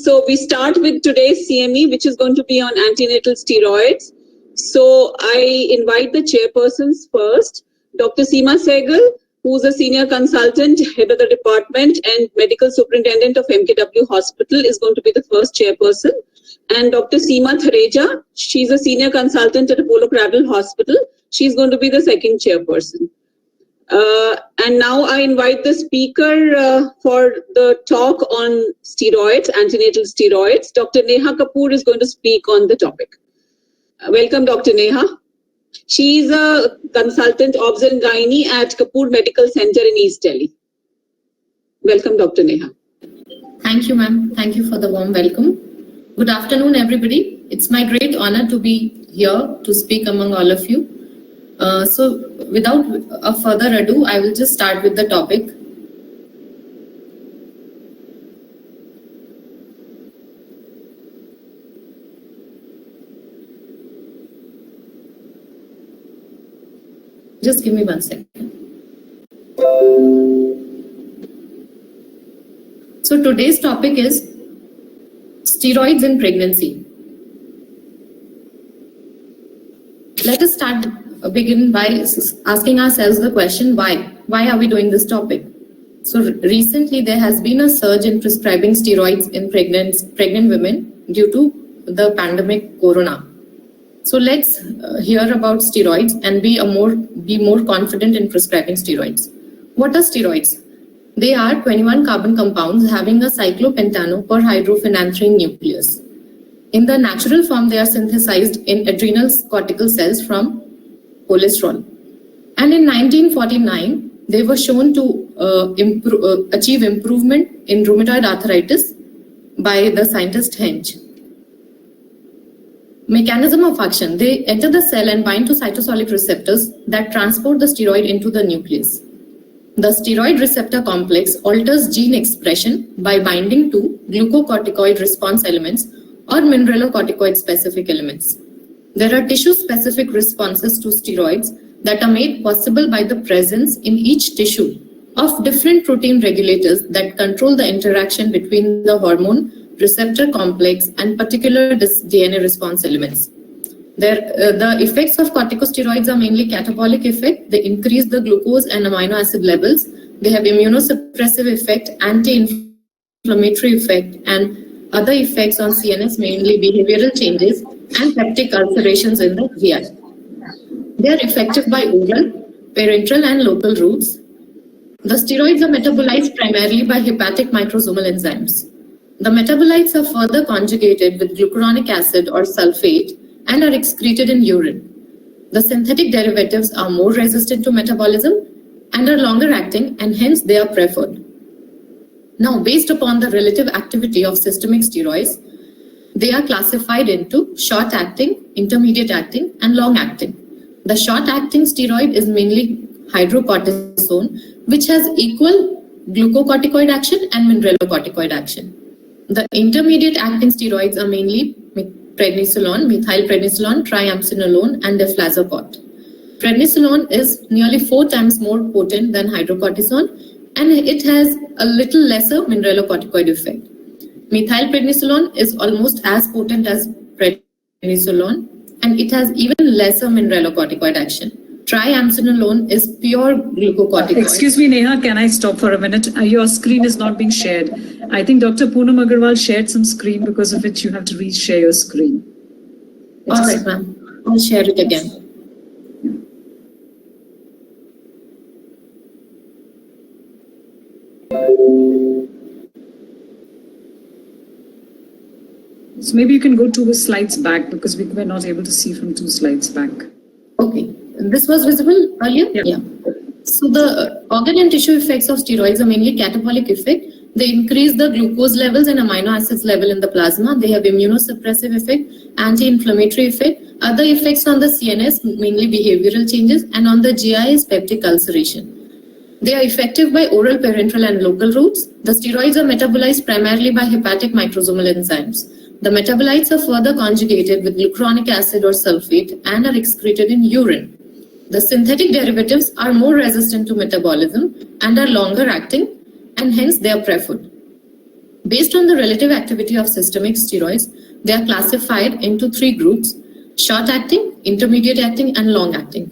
So we start with today's CME, which is going to be on antenatal steroids. So I invite the chairpersons first. Dr. Seema Sehgal, who's a senior consultant, head of the department and medical superintendent of MKW Hospital, is going to be the first chairperson. And Dr. Seema Thareja, she's a senior consultant at Apollo Cradle Hospital. She's going to be the second chairperson. And now I invite the speaker for the talk on steroids, antenatal steroids. Dr. Neha Kapoor is going to speak on the topic. Welcome, Dr. Neha. She's a consultant obs and gynae at Kapoor Medical Center in East Delhi. Welcome, Dr. Neha. Thank you, ma'am. Thank you for the warm welcome. Good afternoon, everybody. It's my great honor to be here to speak among all of you. So without a further ado, I will just start with the topic. Just give me 1 second. So today's topic is steroids in pregnancy. Let us begin by asking ourselves the question, why? Why are we doing this topic? So recently there has been a surge in prescribing steroids in pregnant women due to the pandemic corona. So let's hear about steroids and be more confident in prescribing steroids. What are steroids? They are 21 carbon compounds having a cyclopentano per hydrophenanthrene nucleus. In the natural form, they are synthesized in adrenal cortical cells from cholesterol. And in 1949, they were shown to achieve improvement in rheumatoid arthritis by the scientist Hench. Mechanism of action. They enter the cell and bind to cytosolic receptors that transport the steroid into the nucleus. The steroid receptor complex alters gene expression by binding to glucocorticoid response elements or mineralocorticoid specific elements. There are tissue-specific responses to steroids that are made possible by the presence in each tissue of different protein regulators that control the interaction between the hormone, receptor complex, and particular DNA response elements. The effects of corticosteroids are mainly catabolic effect. They increase the glucose and amino acid levels. They have immunosuppressive effect, anti-inflammatory effect, and other effects on CNS, mainly behavioral changes and peptic ulcerations in the GI. They are effective by oral, parenteral, and local routes. The steroids are metabolized primarily by hepatic microsomal enzymes. The metabolites are further conjugated with glucuronic acid or sulfate and are excreted in urine. The synthetic derivatives are more resistant to metabolism and are longer acting, and hence they are preferred. Now, based upon the relative activity of systemic steroids, they are classified into short-acting, intermediate-acting, and long-acting. The short-acting steroid is mainly hydrocortisone, which has equal glucocorticoid action and mineralocorticoid action. The intermediate-acting steroids are mainly prednisolone, methylprednisolone, triamcinolone, and deflazacort. Prednisolone is nearly 4 times more potent than hydrocortisone, and it has a little lesser mineralocorticoid effect. Methylprednisolone is almost as potent as prednisolone, and it has even lesser mineralocorticoid action. Triamcinolone is pure glucocorticoid. Excuse me, Neha, can I stop for a minute? Your screen is not being shared. I think Dr. Poonam Agarwal shared some screen, because of which you have to re-share your screen. All right, ma'am. I'll share it again. So maybe you can go 2 slides back, because we were not able to see from 2 slides back. Okay. This was visible earlier? Yeah. So the organ and tissue effects of steroids are mainly catabolic effect. They increase the glucose levels and amino acids level in the plasma. They have immunosuppressive effect, anti-inflammatory effect. Other effects on the CNS, mainly behavioral changes, and on the GI is peptic ulceration. They are effective by oral, parenteral, and local routes. The steroids are metabolized primarily by hepatic microsomal enzymes. The metabolites are further conjugated with glucuronic acid or sulfate and are excreted in urine. The synthetic derivatives are more resistant to metabolism and are longer acting, and hence they are preferred. Based on the relative activity of systemic steroids, they are classified into 3 groups: short-acting, intermediate-acting, and long-acting.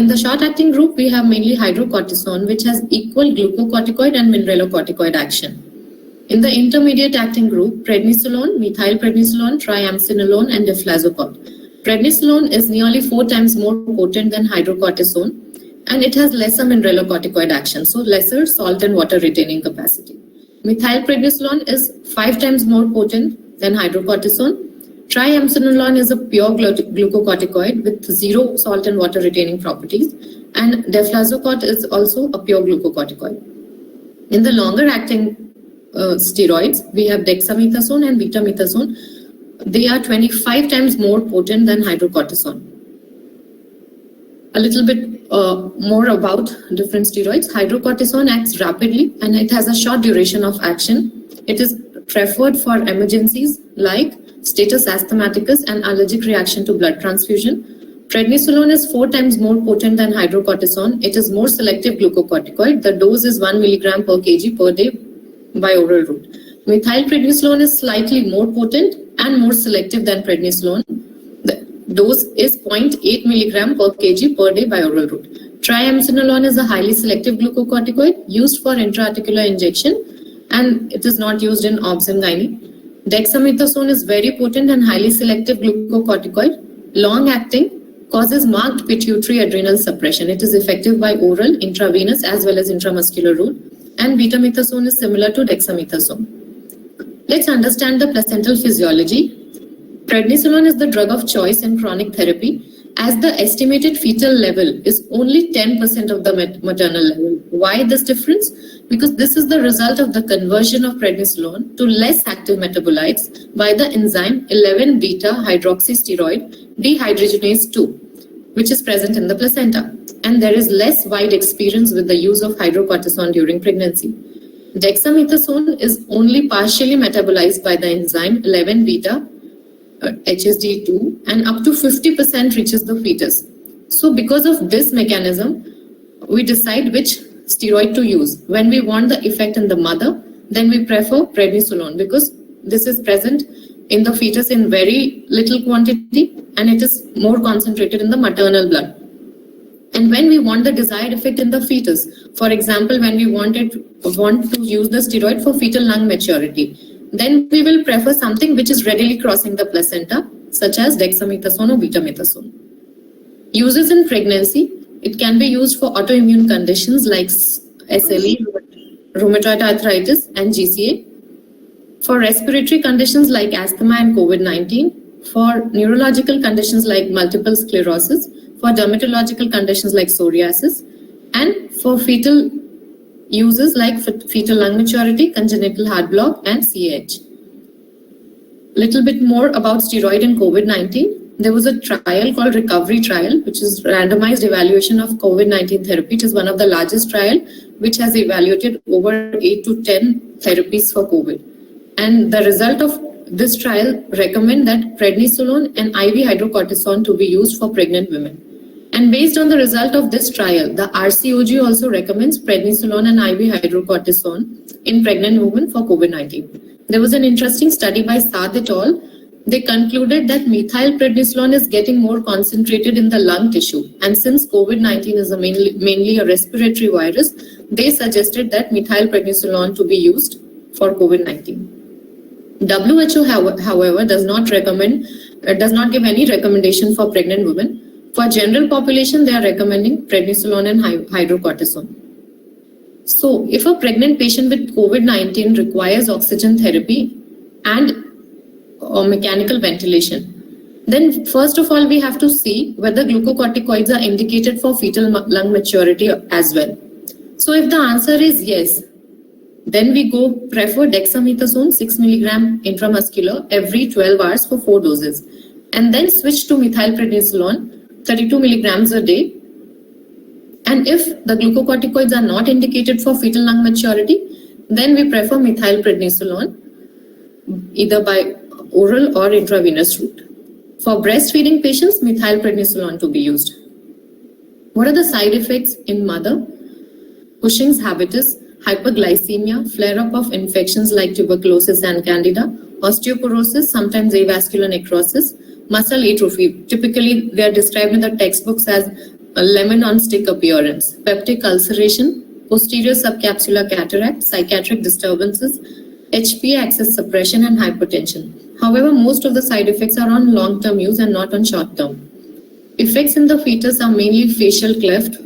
In the short-acting group, we have mainly hydrocortisone, which has equal glucocorticoid and mineralocorticoid action. In the intermediate-acting group, prednisolone, methylprednisolone, triamcinolone, and deflazacort. Prednisolone is nearly 4 times more potent than hydrocortisone, and it has lesser mineralocorticoid action, so lesser salt and water retaining capacity. Methylprednisolone is 5 times more potent than hydrocortisone. Triamcinolone is a pure glucocorticoid with 0 salt and water retaining properties, and deflazacort is also a pure glucocorticoid. In the longer acting steroids, we have dexamethasone and betamethasone. They are 25 times more potent than hydrocortisone. A little bit more about different steroids. Hydrocortisone acts rapidly and it has a short duration of action. It is preferred for emergencies like status asthmaticus and allergic reaction to blood transfusion. Prednisolone is 4 times more potent than hydrocortisone. It is more selective glucocorticoid. The dose is 1 milligram per kg per day by oral route. Methylprednisolone is slightly more potent and more selective than prednisolone. The dose is 0.8 milligram per kg per day by oral route. Triamcinolone is a highly selective glucocorticoid used for intra-articular injection, and it is not used in obs and gynae. Dexamethasone is very potent and highly selective glucocorticoid. Long-acting, causes marked pituitary adrenal suppression. It is effective by oral, intravenous, as well as intramuscular route. And betamethasone is similar to dexamethasone. Let's understand the placental physiology. Prednisolone is the drug of choice in chronic therapy, as the estimated fetal level is only 10% of the maternal level. Why this difference? Because this is the result of the conversion of prednisolone to less active metabolites by the enzyme 11-beta-hydroxysteroid dehydrogenase 2, which is present in the placenta. And there is less wide experience with the use of hydrocortisone during pregnancy. Dexamethasone is only partially metabolized by the enzyme 11-beta HSD2 and up to 50% reaches the fetus. So because of this mechanism, we decide which steroid to use. When we want the effect in the mother, then we prefer prednisolone because this is present in the fetus in very little quantity and it is more concentrated in the maternal blood. And when we want the desired effect in the fetus, for example, when we want to use the steroid for fetal lung maturity, then we will prefer something which is readily crossing the placenta, such as dexamethasone or betamethasone. Uses in pregnancy, it can be used for autoimmune conditions like SLE, rheumatoid arthritis, and GCA. For respiratory conditions like asthma and COVID-19, for neurological conditions like multiple sclerosis, for dermatological conditions like psoriasis, and for fetal uses like fetal lung maturity, congenital heart block, and CAH. Little bit more about steroid in COVID-19. There was a trial called Recovery Trial, which is randomized evaluation of COVID-19 therapy. It is one of the largest trial, which has evaluated over 8 to 10 therapies for COVID. And the result of this trial recommend that prednisolone and IV hydrocortisone to be used for pregnant women. And based on the result of this trial, the RCOG also recommends prednisolone and IV hydrocortisone in pregnant women for COVID-19. There was an interesting study by Saad et al. They concluded that methylprednisolone is getting more concentrated in the lung tissue. And since COVID-19 is mainly a respiratory virus, they suggested that methylprednisolone to be used for COVID-19. WHO, however, does not give any recommendation for pregnant women. For general population, they are recommending prednisolone and hydrocortisone. So, if a pregnant patient with COVID-19 requires oxygen therapy and mechanical ventilation, then first of all, we have to see whether glucocorticoids are indicated for fetal lung maturity as well. So, if the answer is yes, then we prefer dexamethasone 6 milligram intramuscular every 12 hours for 4 doses, and then switch to methylprednisolone 32 milligrams a day. And if the glucocorticoids are not indicated for fetal lung maturity, then we prefer methylprednisolone either by oral or intravenous route. For breastfeeding patients, methylprednisolone to be used. What are the side effects in mother? Cushing's habitus, hyperglycemia, flare-up of infections like tuberculosis and candida, osteoporosis, sometimes avascular necrosis, muscle atrophy. Typically, they are described in the textbooks as a lemon on stick appearance, peptic ulceration, posterior subcapsular cataract, psychiatric disturbances, HPA axis suppression, and hypertension. However, most of the side effects are on long-term use and not on short-term. Effects in the fetus are mainly facial cleft,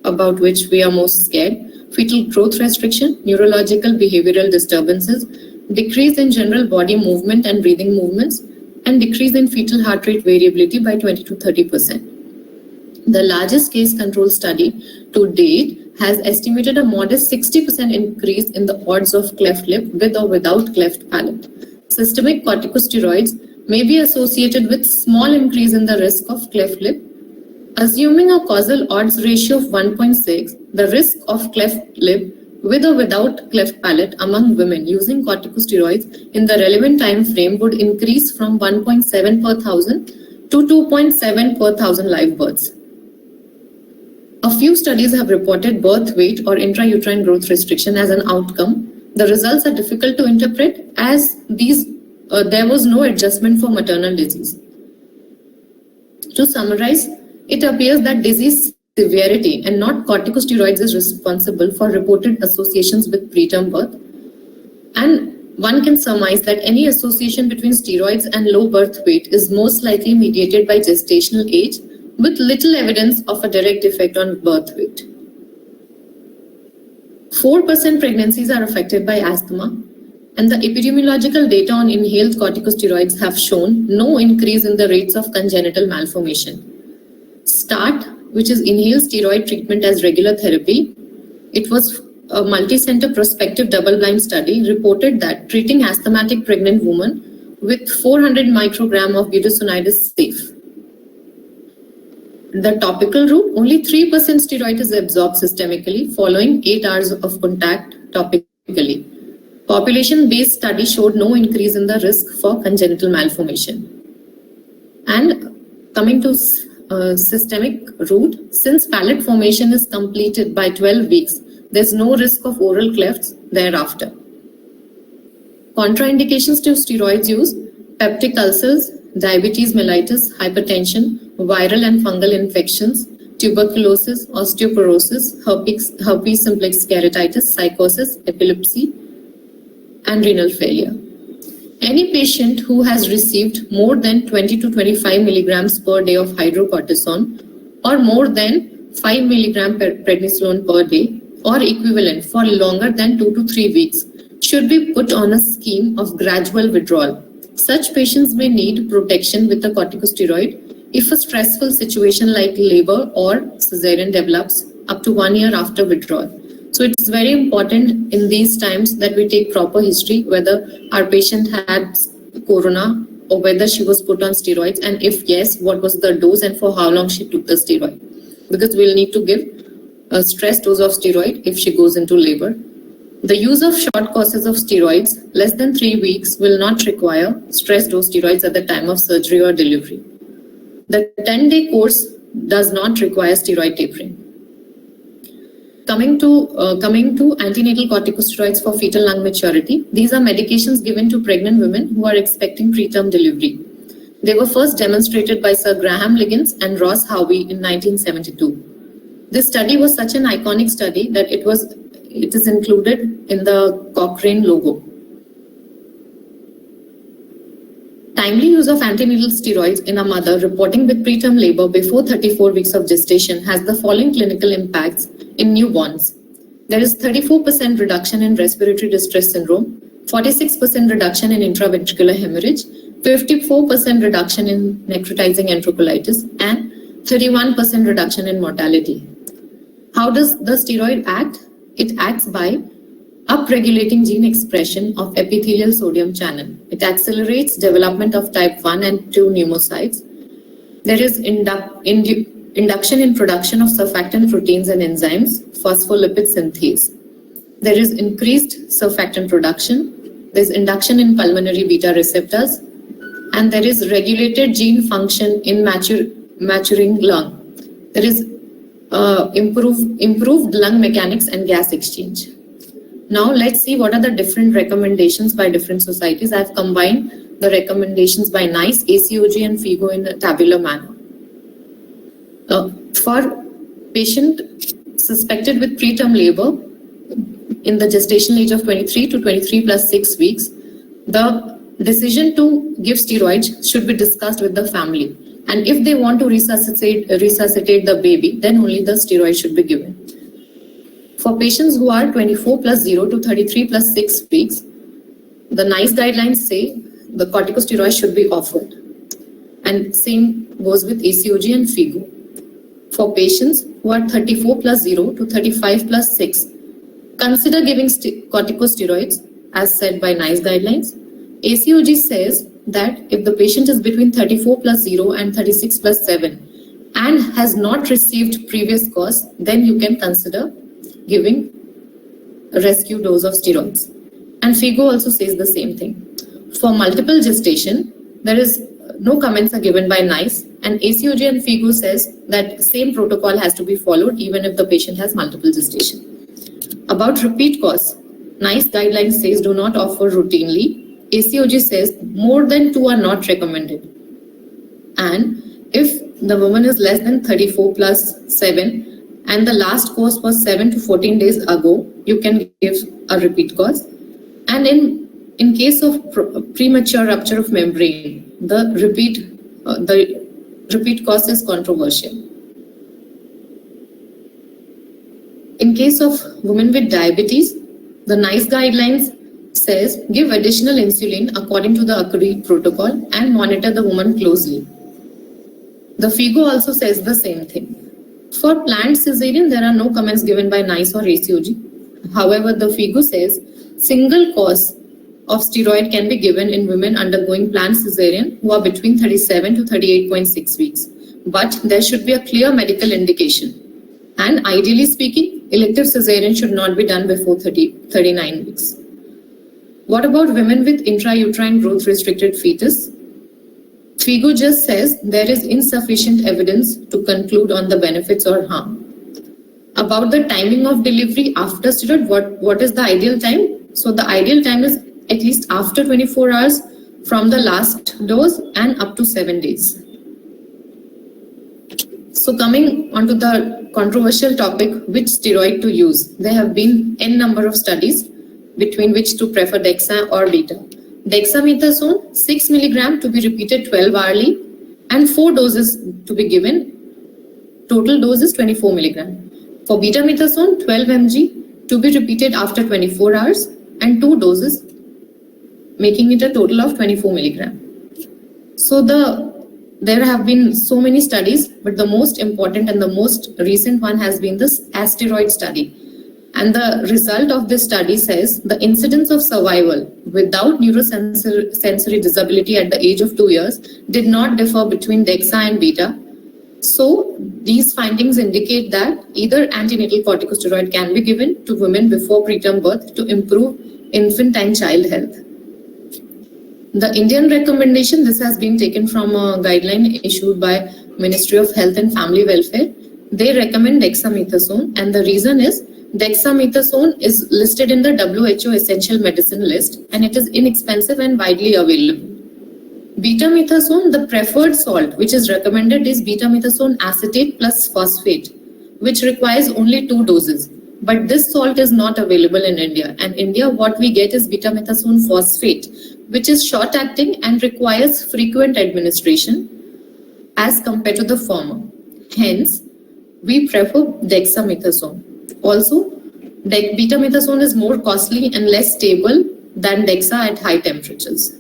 about which we are most scared, fetal growth restriction, neurological behavioral disturbances, decrease in general body movement and breathing movements, and decrease in fetal heart rate variability by 20 to 30%. The largest case control study to date has estimated a modest 60% increase in the odds of cleft lip with or without cleft palate. Systemic corticosteroids may be associated with small increase in the risk of cleft lip. Assuming a causal odds ratio of 1.6, the risk of cleft lip with or without cleft palate among women using corticosteroids in the relevant time frame would increase from 1.7 per thousand to 2.7 per thousand live births. A few studies have reported birth weight or intrauterine growth restriction as an outcome. The results are difficult to interpret as there was no adjustment for maternal disease. To summarize, it appears that disease severity and not corticosteroids is responsible for reported associations with preterm birth. And one can surmise that any association between steroids and low birth weight is most likely mediated by gestational age, with little evidence of a direct effect on birth weight. 4% pregnancies are affected by asthma, and the epidemiological data on inhaled corticosteroids have shown no increase in the rates of congenital malformation. START, which is inhaled steroid treatment as regular therapy, it was a multi-center prospective double-blind study, reported that treating asthmatic pregnant woman with 400 microgram of budesonide is safe. The topical route, only 3% steroid is absorbed systemically following 8 hours of contact topically. Population-based study showed no increase in the risk for congenital malformation. And coming to systemic route, since palate formation is completed by 12 weeks, there's no risk of oral clefts thereafter. Contraindications to steroids use: peptic ulcers, diabetes mellitus, hypertension, viral and fungal infections, tuberculosis, osteoporosis, herpes simplex keratitis, psychosis, epilepsy, and renal failure. Any patient who has received more than 20 to 25 milligrams per day of hydrocortisone or more than 5 milligram prednisolone per day or equivalent for longer than 2 to 3 weeks should be put on a scheme of gradual withdrawal. Such patients may need protection with a corticosteroid if a stressful situation like labor or cesarean develops up to 1 year after withdrawal. So it's very important in these times that we take proper history, whether our patient had corona or whether she was put on steroids, and if yes, what was the dose and for how long she took the steroid. Because we'll need to give a stress dose of steroid if she goes into labor. The use of short courses of steroids, less than 3 weeks, will not require stress dose steroids at the time of surgery or delivery. The 10-day course does not require steroid tapering. Coming to antenatal corticosteroids for fetal lung maturity, these are medications given to pregnant women who are expecting preterm delivery. They were first demonstrated by Sir Graham Liggins and Ross Howey in 1972. This study was such an iconic study that it is included in the Cochrane logo. Timely use of antenatal steroids in a mother reporting with preterm labor before 34 weeks of gestation has the following clinical impacts in newborns. There is 34% reduction in respiratory distress syndrome, 46% reduction in intraventricular hemorrhage, 54% reduction in necrotizing enterocolitis, and 31% reduction in mortality. How does the steroid act? It acts by upregulating gene expression of epithelial sodium channel. It accelerates development of type 1 and 2 pneumocytes. There is induction in production of surfactant proteins and enzymes, phospholipid synthase. There is increased surfactant production. There is induction in pulmonary beta receptors, and there is regulated gene function in maturing lung. There is improved lung mechanics and gas exchange. Now let's see what are the different recommendations by different societies. I've combined the recommendations by NICE, ACOG and FIGO in a tabular manner. For patient suspected with preterm labor in the gestational age of 23 to 23 plus 6 weeks, the decision to give steroids should be discussed with the family. And if they want to resuscitate the baby, then only the steroid should be given. For patients who are 24 plus 0 to 33 plus 6 weeks, the NICE guidelines say the corticosteroid should be offered. And same goes with ACOG and FIGO. For patients who are 34 plus 0 to 35 plus 6, consider giving corticosteroids as said by NICE guidelines. ACOG says that if the patient is between 34 plus 0 and 36 plus 7 and has not received previous course, then you can consider giving a rescue dose of steroids. And FIGO also says the same thing. For multiple gestation, there is no comments are given by NICE, and ACOG and FIGO says that same protocol has to be followed even if the patient has multiple gestation. About repeat course, NICE guidelines says do not offer routinely. ACOG says more than 2 are not recommended. And if the woman is less than 34 plus 7 and the last course was 7 to 14 days ago, you can give a repeat course. And in case of premature rupture of membrane, the repeat course is controversial. In case of women with diabetes, the NICE guidelines says give additional insulin according to the agreed protocol and monitor the woman closely. The FIGO also says the same thing. For planned cesarean, there are no comments given by NICE or ACOG. However, the FIGO says single course of steroid can be given in women undergoing planned cesarean who are between 37 to 38.6 weeks. But there should be a clear medical indication. And ideally speaking, elective cesarean should not be done before 39 weeks. What about women with intrauterine growth restricted fetus? FIGO just says there is insufficient evidence to conclude on the benefits or harm. About the timing of delivery after steroid, what is the ideal time? So the ideal time is at least after 24 hours from the last dose and up to 7 days. So coming onto the controversial topic, which steroid to use? There have been n number of studies between which to prefer Dexa or Beta. Dexamethasone 6 mg to be repeated 12 hourly and 4 doses to be given. Total dose is 24 mg. For betamethasone 12 mg to be repeated after 24 hours and 2 doses, making it a total of 24 mg. So there have been so many studies, but the most important and the most recent one has been this asteroid study. And the result of this study says the incidence of survival without neurosensory disability at the age of 2 years did not differ between Dexa and Beta. So these findings indicate that either antenatal corticosteroid can be given to women before preterm birth to improve infant and child health. The Indian recommendation, this has been taken from a guideline issued by Ministry of Health and Family Welfare. They recommend dexamethasone, and the reason is dexamethasone is listed in the WHO Essential Medicine list and it is inexpensive and widely available. Betamethasone, the preferred salt which is recommended is betamethasone acetate plus phosphate, which requires only 2 doses. But this salt is not available in India. And India, what we get is betamethasone phosphate, which is short acting and requires frequent administration as compared to the former. Hence, we prefer dexamethasone. Also, betamethasone is more costly and less stable than Dexa at high temperatures.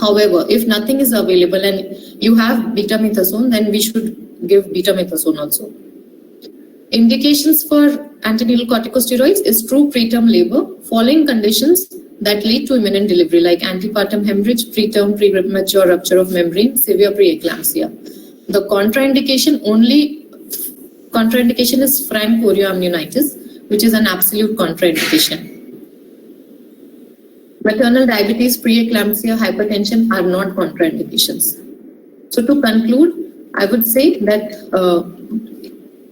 However, if nothing is available and you have betamethasone, then we should give betamethasone also. Indications for antenatal corticosteroids is true preterm labor, following conditions that lead to imminent delivery like antepartum hemorrhage, preterm premature rupture of membrane, severe preeclampsia. The contraindication is frank chorioamnionitis, which is an absolute contraindication. Maternal diabetes, preeclampsia, hypertension are not contraindications. So to conclude, I would say that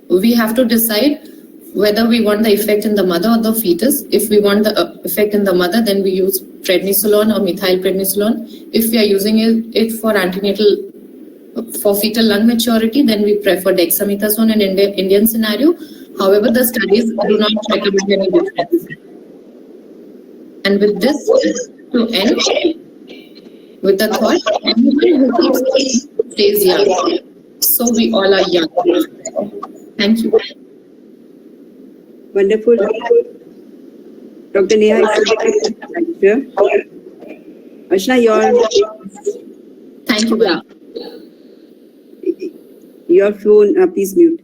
we have to decide whether we want the effect in the mother or the fetus. If we want the effect in the mother, then we use prednisolone or methylprednisolone. If we are using it for antenatal, for fetal lung maturity, then we prefer dexamethasone in Indian scenario. However, the studies do not recommend any difference. And with this, to end, with the thought, anyone who keeps stays young. So we all are young. Thank you. Wonderful. Dr. Neha, Ashna, Thank you. your phone, please mute.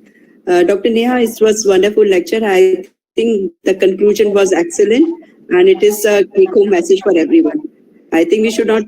Dr. Neha, it was wonderful lecture. I think the conclusion was excellent and it is a take-home message for everyone. I think we should not